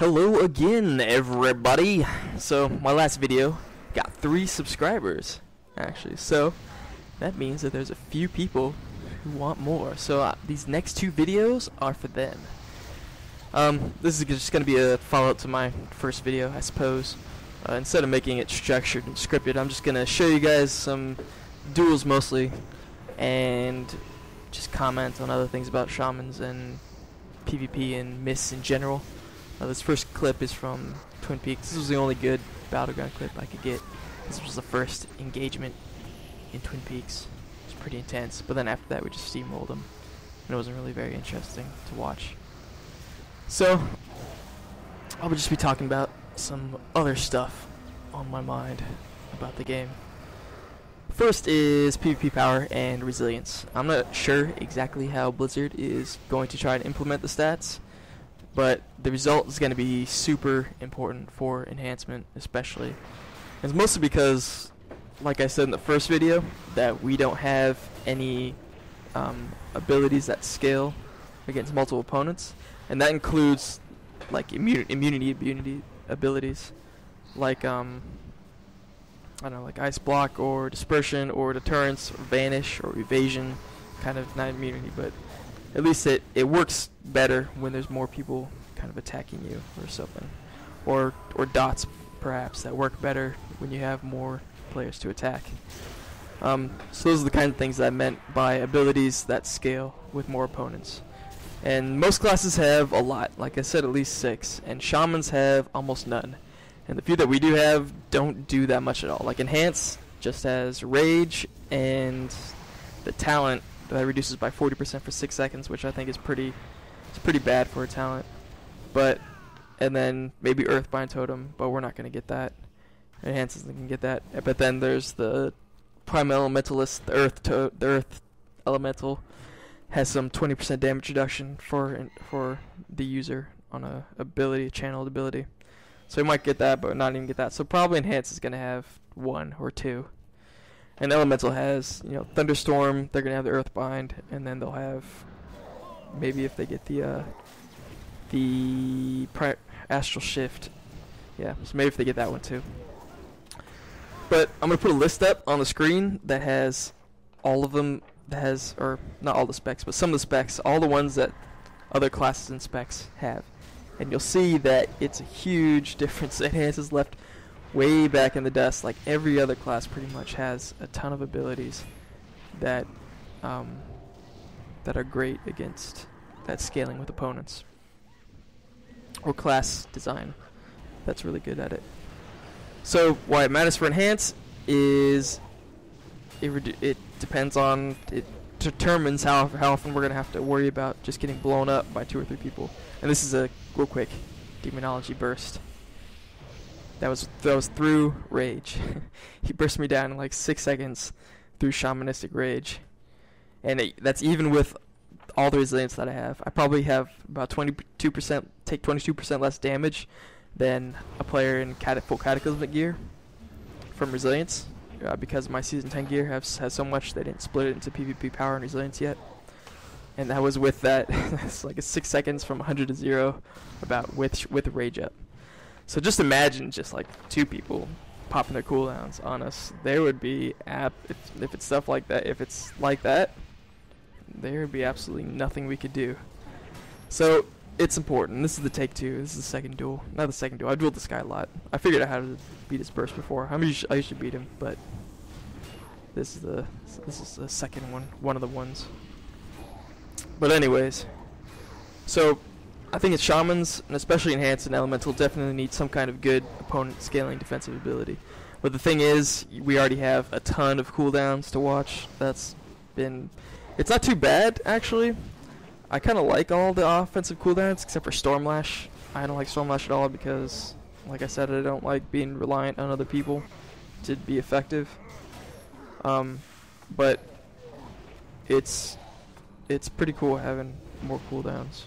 Hello again, everybody. So my last video got 3 subscribers actually, so that means that there's a few people who want more. So these next 2 videos are for them. This is just going to be a follow-up to my first video, I suppose. Instead of making it structured and scripted, I'm just going to show you guys some duels mostly and just comment on other things about shamans and PvP and myths in general. This first clip is from Twin Peaks. This was the only good battleground clip I could get. This was the first engagement in Twin Peaks. It was pretty intense, but then after that we just steamrolled them, and it wasn't really very interesting to watch. So I will just be talking about some other stuff on my mind about the game. First is PvP power and resilience. I'm not sure exactly how Blizzard is going to try to implement the stats, but the result is going to be super important for enhancement, especially. It's mostly because, like I said in the first video, that we don't have any abilities that scale against multiple opponents, and that includes like immunity abilities, like I don't know, like ice block or dispersion or deterrence or vanish or evasion, kind of not immunity, but at least it works better when there's more people kind of attacking you or something, or dots perhaps that work better when you have more players to attack. So those are the kind of things that I meant by abilities that scale with more opponents. And most classes have a lot, like I said, at least 6, and shamans have almost none. And the few that we do have don't do that much at all. Like Enhance just has Rage and the talent that reduces by 40% for 6 seconds, which I think is pretty bad for a talent. And then maybe Earthbind Totem, but we're not going to get that. Enhance isn't going to get that. But then there's the Prime Elementalist, the Earth Elemental has some 20% damage reduction for the user on a channeled ability. So we might get that, but not even get that. So probably Enhance is going to have 1 or 2. And Elemental has, Thunderstorm, they're going to have the Earthbind, and then they'll have, maybe if they get the Astral Shift. Yeah, so maybe if they get that one too. But I'm going to put a list up on the screen that has all of them, or not all the specs, but some of the specs, all the ones that other classes and specs have. And you'll see that it's a huge difference. Enhance is left way back in the dust. Like every other class pretty much has a ton of abilities that are great against that scaling with opponents, or class design that's really good at it. So why it matters for Enhance is it determines how often we're going to have to worry about just getting blown up by 2 or 3 people. And this is a real quick demonology burst. That was through Rage. He burst me down in like 6 seconds through Shamanistic Rage. And that's even with all the resilience that I have. I probably have about 22% less damage than a player in full Cataclysmic gear from resilience, because my Season 10 gear has so much they didn't split it into PvP power and resilience yet. And that was with that. It's like a 6 seconds from 100 to 0, about with Rage up. So just imagine just like 2 people popping their cooldowns on us. There would be if it's stuff like that. If it's like that, there would be absolutely nothing we could do. So it's important. This is the take 2. This is the second duel. Not the second duel. I dueled this guy a lot. I figured out how to beat his burst before. I used to beat him, but this is the second one. One of the ones. But anyways, so I think it's shamans, and especially Enhanced and Elemental, definitely need some kind of good opponent scaling defensive ability. But the thing is, we already have a ton of cooldowns to watch. It's not too bad, actually. I kind of like all the offensive cooldowns, except for Stormlash. I don't like Stormlash at all because, like I said, I don't like being reliant on other people to be effective. But it's pretty cool having more cooldowns,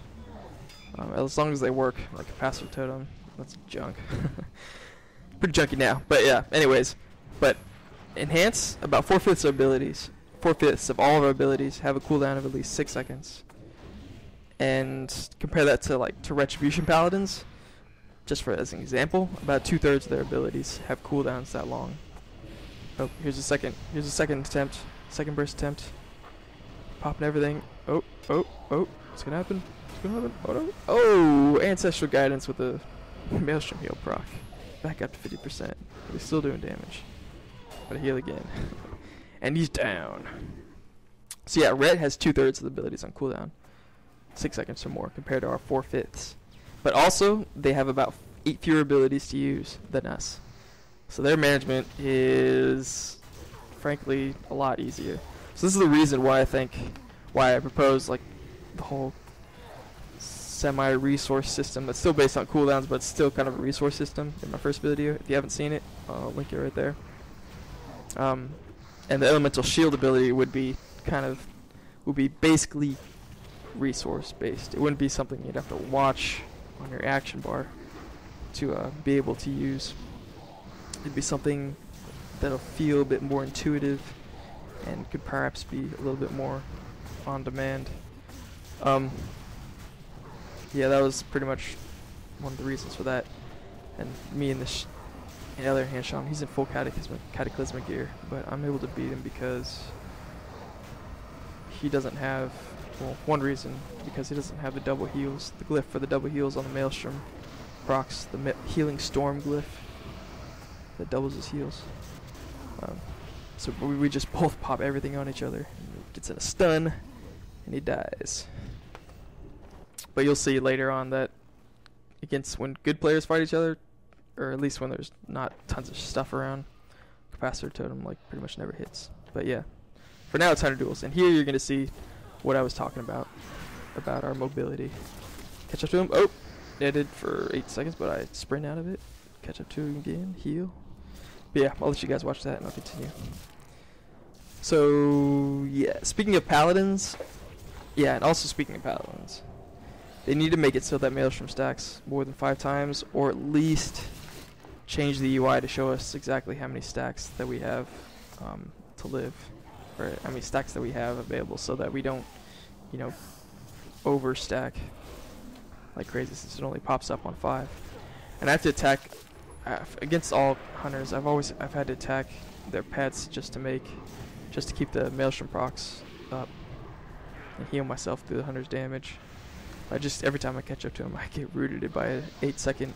as long as they work. Like a passive totem, that's junk. Pretty junky now, but yeah. Anyways, but Enhance, about 4/5 of abilities, 4/5 of all of our abilities have a cooldown of at least 6 seconds. And compare that to Retribution Paladins, just for as an example, about 2/3 of their abilities have cooldowns that long. Oh, here's a second attempt, second burst attempt. Popping everything. Oh, what's gonna happen? Oh no. Oh, Ancestral Guidance with a Maelstrom heal proc. Back up to 50%. But he's still doing damage. But heal again. And he's down. So yeah, red has 2/3 of the abilities on cooldown. 6 seconds or more compared to our 4/5. But also, they have about 8 fewer abilities to use than us. So their management is, frankly, a lot easier. So this is the reason why I propose like the whole semi-resource system that's still based on cooldowns, but it's still kind of a resource system in my first video. If you haven't seen it, I'll link it right there. And the elemental shield ability would be basically resource based. It wouldn't be something you'd have to watch on your action bar to be able to use. It'd be something that'll feel a bit more intuitive and could perhaps be a little bit more on demand. Yeah, that was pretty much one of the reasons for that. And me and the other hand, Shaman, he's in full cataclysmic gear, but I'm able to beat him because he doesn't have, well, one reason, because he doesn't have the double heals, the glyph for the double heals on the Maelstrom procs, the healing storm glyph that doubles his heals. So we just both pop everything on each other. Gets in a stun, and he dies. But you'll see later on that when good players fight each other, or at least when there's not tons of stuff around, capacitor totem like pretty much never hits. But yeah, for now it's 100 duels, and here you're gonna see what I was talking about our mobility. Catch up to him. Oh, I did for 8 seconds, but I sprint out of it. Catch up to him again. Heal. But yeah, I'll let you guys watch that, and I'll continue. So yeah, speaking of paladins, yeah, and also speaking of paladins, they need to make it so that Maelstrom stacks more than 5 times, or at least change the UI to show us exactly how many stacks that we have to live, or how many stacks that we have available, so that we don't, overstack like crazy, since it only pops up on 5. And I have to attack against all hunters. I've had to attack their pets just to keep the Maelstrom procs up and heal myself through the hunter's damage. Every time I catch up to him, I get rooted by an 8-second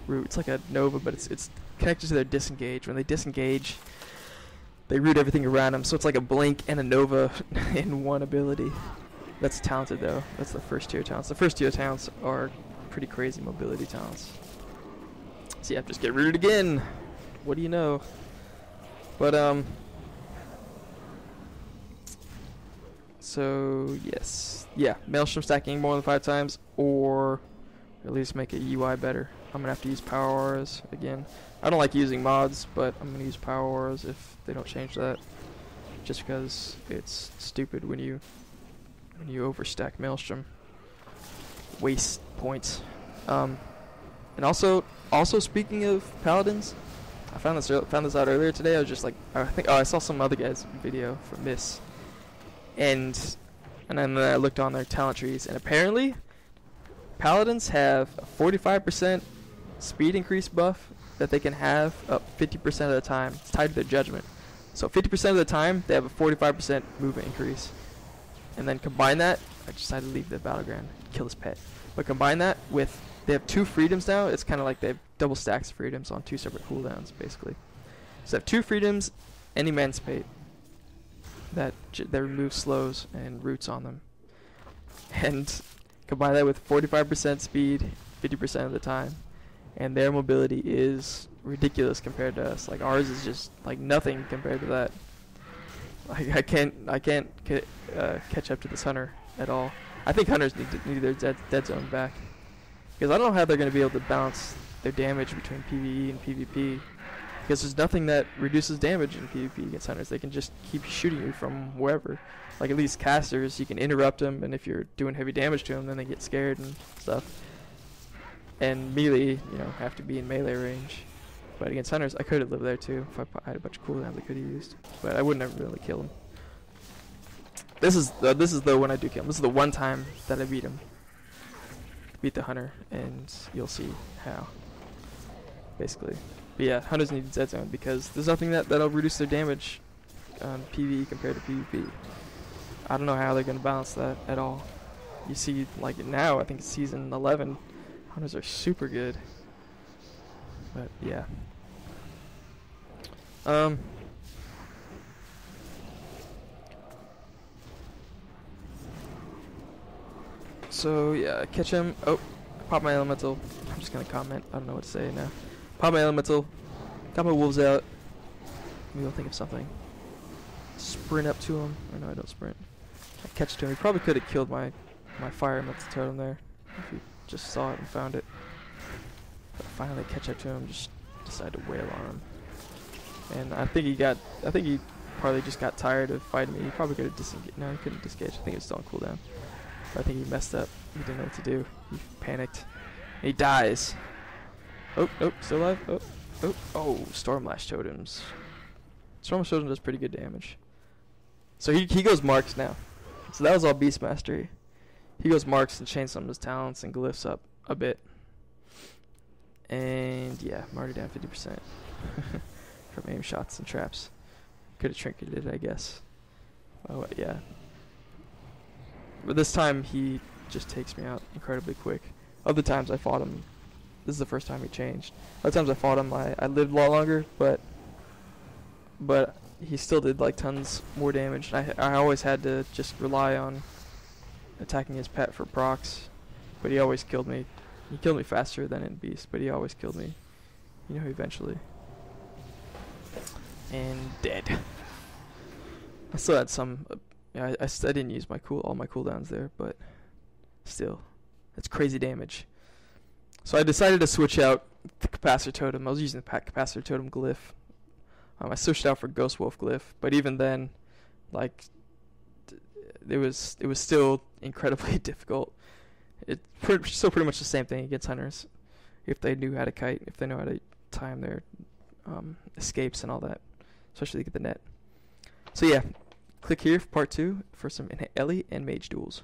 root. It's like a Nova, but it's connected to their disengage. When they disengage, they root everything around them, so it's like a blink and a Nova in one ability. That's talented though. That's the first tier talents. The first tier talents are pretty crazy mobility talents. So yeah, just get rooted again. What do you know? But so yes, yeah, Maelstrom stacking more than 5 times, or at least make a UI better. I'm gonna have to use power auras again. I don't like using mods, but I'm gonna use power auras if they don't change that, just because it's stupid when you overstack Maelstrom. Waste points. And also speaking of paladins, I found this out earlier today. I was just like, I saw some other guy's video from Miss, and then I looked on their talent trees, and apparently paladins have a 45% speed increase buff that they can have up 50% of the time. It's tied to their judgment. So 50% of the time they have a 45% movement increase. And then combine that, I decided to leave the battleground, kill this pet. But combine that with, they have 2 freedoms now. It's kind of like they have double stacks of freedoms on 2 separate cooldowns, basically. So they have 2 freedoms and emancipate that remove slows and roots on them. And combine that with 45% speed 50% of the time. And their mobility is ridiculous compared to us. Like, ours is just like nothing compared to that. I can't catch up to this hunter at all. I think hunters need their dead zone back, because I don't know how they're going to be able to balance their damage between PvE and PvP, because there's nothing that reduces damage in PvP against hunters. They can just keep shooting you from wherever. Like, at least casters, you can interrupt them, and if you're doing heavy damage to them, then they get scared and stuff. And melee, have to be in melee range. But against hunters, I could have lived there too if I had a bunch of cooldowns I could have used. But I would never really kill him. This is the when I do kill him. This is the one time that I beat him. Beat the hunter, and you'll see how. basically. But yeah, hunters need dead zone because there's nothing that'll reduce their damage on PvE compared to PvP. I don't know how they're gonna balance that at all. You see, like now, I think it's season 11, hunters are super good. But yeah. So yeah, catch him. Oh, pop my elemental. I'm just gonna comment. I don't know what to say now. Pop my elemental. Got my wolves out. Maybe I'll think of something. Sprint up to him. Or no, I don't sprint. I catch to him. He probably could have killed my fire elemental totem there if he just saw it and found it. But finally, catch up to him. Just decided to wail on him. And I think he probably just got tired of fighting me. He probably could have disengaged. No, he couldn't disengage. I think it was still on cooldown. But I think he messed up. He didn't know what to do. He panicked. And he dies. Oh, nope, still alive. Oh, Stormlash totems. Stormlash totem does pretty good damage. So he goes marks now. So that was all beast mastery. He goes marks and chains some of his talents and glyphs up a bit. And yeah, I'm already down 50% from aim shots and traps. Could have trinketed it, I guess. Oh yeah. But this time he just takes me out incredibly quick. Other times I fought him. This is the first time he changed. Other times I fought him, I lived a lot longer, but he still did like tons more damage. I always had to just rely on attacking his pet for procs, but he always killed me. He killed me faster than in Beast, but he always killed me, you know, eventually. And dead. I still had some. Yeah, I didn't use all my cooldowns there, but still, that's crazy damage. So I decided to switch out the capacitor totem. I was using the capacitor totem glyph. I switched out for Ghost Wolf glyph, but even then, like, it was still incredibly difficult. It's still pretty much the same thing against hunters, if they knew how to kite, if they know how to time their escapes and all that, especially to get the net. So yeah, click here for part 2 for some Ellie and Mage duels.